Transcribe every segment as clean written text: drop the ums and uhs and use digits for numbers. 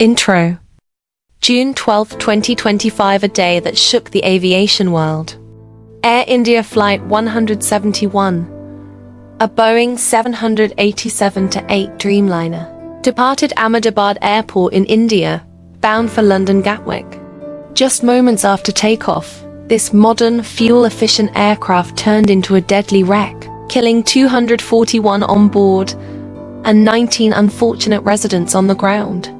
Intro. June 12, 2025, a day that shook the aviation world. Air India Flight 171, a Boeing 787-8 Dreamliner, departed Ahmedabad Airport in India, bound for London Gatwick. Just moments after takeoff, this modern, fuel-efficient aircraft turned into a deadly wreck, killing 241 on board and 19 unfortunate residents on the ground.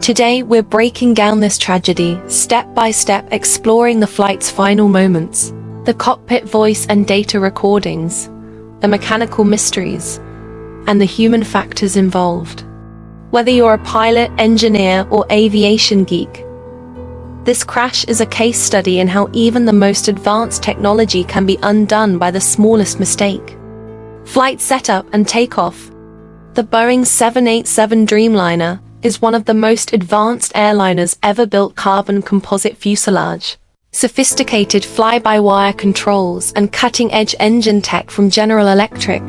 Today, we're breaking down this tragedy, step by step, exploring the flight's final moments, the cockpit voice and data recordings, the mechanical mysteries, and the human factors involved. Whether you're a pilot, engineer, or aviation geek, this crash is a case study in how even the most advanced technology can be undone by the smallest mistake. Flight setup and takeoff. The Boeing 787 Dreamliner is one of the most advanced airliners ever built. Carbon composite fuselage, sophisticated fly-by-wire controls, and cutting-edge engine tech from General Electric.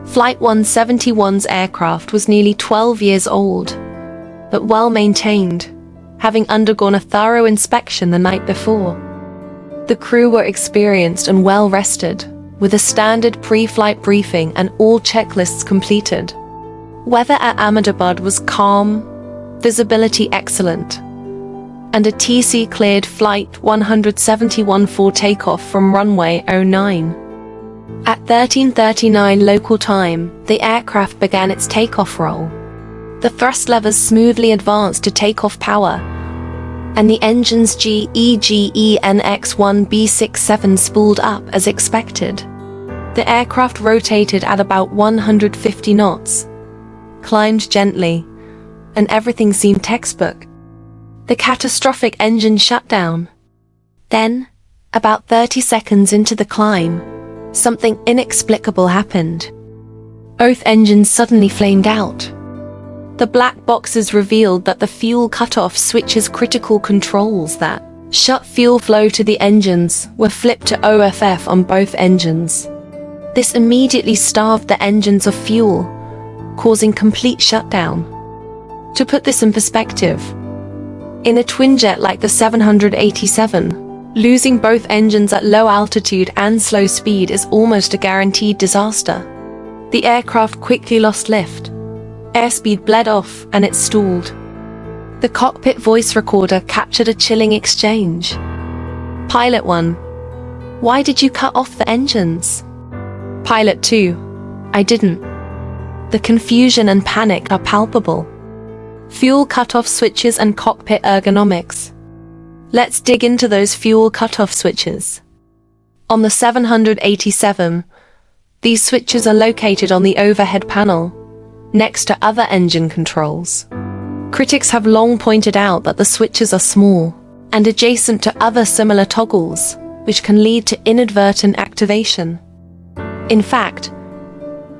Flight 171's aircraft was nearly 12 years old, but well-maintained, having undergone a thorough inspection the night before. The crew were experienced and well-rested, with a standard pre-flight briefing and all checklists completed. Weather at Ahmedabad was calm, visibility excellent, and a TC-cleared Flight 171 for takeoff from runway 09. At 13:39 local time, the aircraft began its takeoff roll. The thrust levers smoothly advanced to takeoff power, and the engine's GEGENX-1B67 spooled up as expected. The aircraft rotated at about 150 knots, climbed gently, and everything seemed textbook. The catastrophic engine shut down. Then, about 30 seconds into the climb, something inexplicable happened. Both engines suddenly flamed out. The black boxes revealed that the fuel cutoff switch's critical controls that shut fuel flow to the engines were flipped to OFF on both engines. This immediately starved the engines of fuel, causing complete shutdown. To put this in perspective, in a twinjet like the 787, losing both engines at low altitude and slow speed is almost a guaranteed disaster. The aircraft quickly lost lift, airspeed bled off, and it stalled. The cockpit voice recorder captured a chilling exchange. Pilot 1: "Why did you cut off the engines?" Pilot 2: "I didn't." The confusion and panic are palpable. Fuel cutoff switches and cockpit ergonomics. Let's dig into those fuel cutoff switches. On the 787, these switches are located on the overhead panel, next to other engine controls. Critics have long pointed out that the switches are small and adjacent to other similar toggles, which can lead to inadvertent activation. In fact,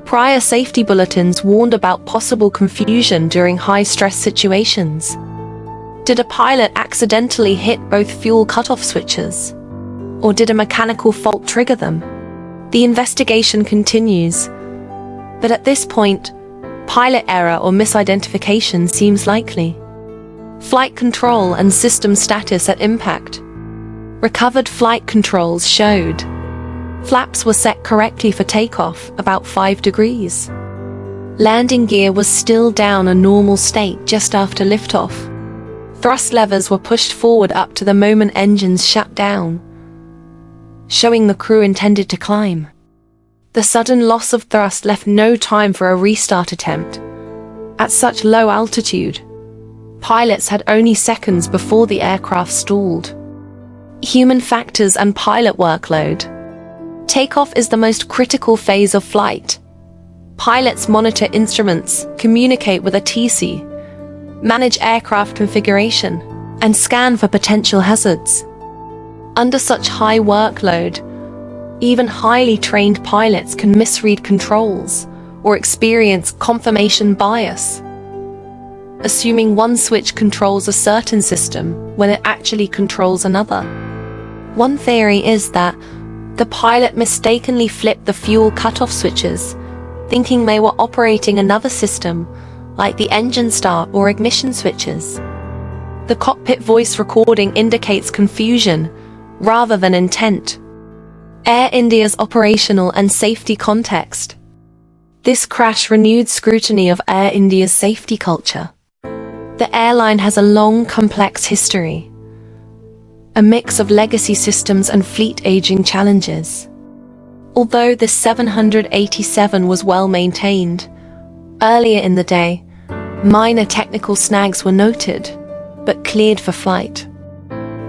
prior safety bulletins warned about possible confusion during high-stress situations. Did a pilot accidentally hit both fuel cutoff switches? Or did a mechanical fault trigger them? The investigation continues, but at this point, pilot error or misidentification seems likely. Flight control and system status at impact. Recovered flight controls showed flaps were set correctly for takeoff, about 5 degrees. Landing gear was still down a normal state just after liftoff. Thrust levers were pushed forward up to the moment engines shut down, showing the crew intended to climb. The sudden loss of thrust left no time for a restart attempt. At such low altitude, pilots had only seconds before the aircraft stalled. Human factors and pilot workload. Takeoff is the most critical phase of flight. Pilots monitor instruments, communicate with a TC, manage aircraft configuration, and scan for potential hazards. Under such high workload, even highly trained pilots can misread controls or experience confirmation bias, assuming one switch controls a certain system when it actually controls another. One theory is that the pilot mistakenly flipped the fuel cutoff switches, thinking they were operating another system, like the engine start or ignition switches. The cockpit voice recording indicates confusion rather than intent. Air India's operational and safety context. This crash renewed scrutiny of Air India's safety culture. The airline has a long, complex history, a mix of legacy systems and fleet aging challenges. Although the 787 was well maintained, earlier in the day, minor technical snags were noted, but cleared for flight.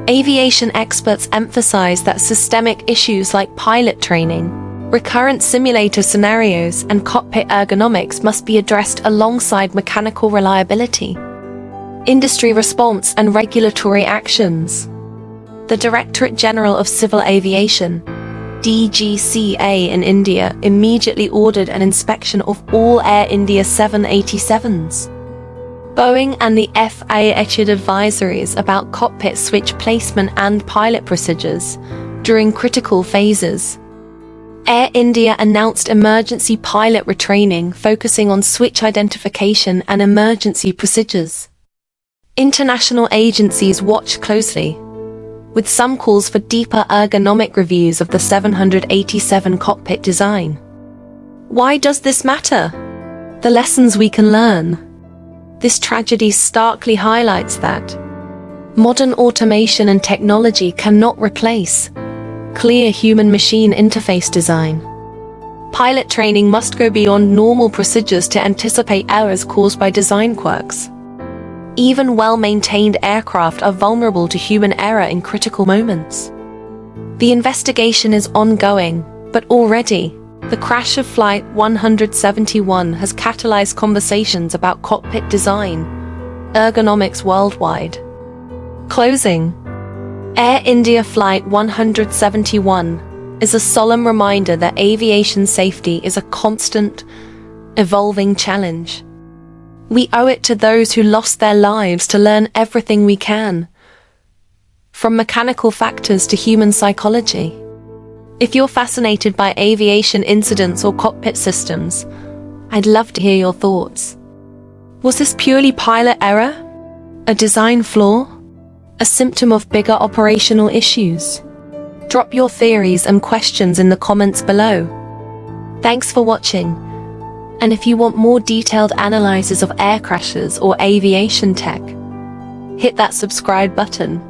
Aviation experts emphasize that systemic issues like pilot training, recurrent simulator scenarios, and cockpit ergonomics must be addressed alongside mechanical reliability. Industry response and regulatory actions. The Directorate General of Civil Aviation, DGCA in India, immediately ordered an inspection of all Air India 787s. Boeing and the FAA issued advisories about cockpit switch placement and pilot procedures during critical phases. Air India announced emergency pilot retraining focusing on switch identification and emergency procedures. International agencies watch closely, with some calls for deeper ergonomic reviews of the 787 cockpit design. Why does this matter? The lessons we can learn. This tragedy starkly highlights that modern automation and technology cannot replace clear human-machine interface design. Pilot training must go beyond normal procedures to anticipate errors caused by design quirks. Even well-maintained aircraft are vulnerable to human error in critical moments. The investigation is ongoing, but already, the crash of Flight 171 has catalyzed conversations about cockpit design, ergonomics worldwide. Closing. Air India Flight 171 is a solemn reminder that aviation safety is a constant, evolving challenge. We owe it to those who lost their lives to learn everything we can, from mechanical factors to human psychology. If you're fascinated by aviation incidents or cockpit systems, I'd love to hear your thoughts. Was this purely pilot error? A design flaw? A symptom of bigger operational issues? Drop your theories and questions in the comments below. Thanks for watching. And if you want more detailed analyses of air crashes or aviation tech, hit that subscribe button.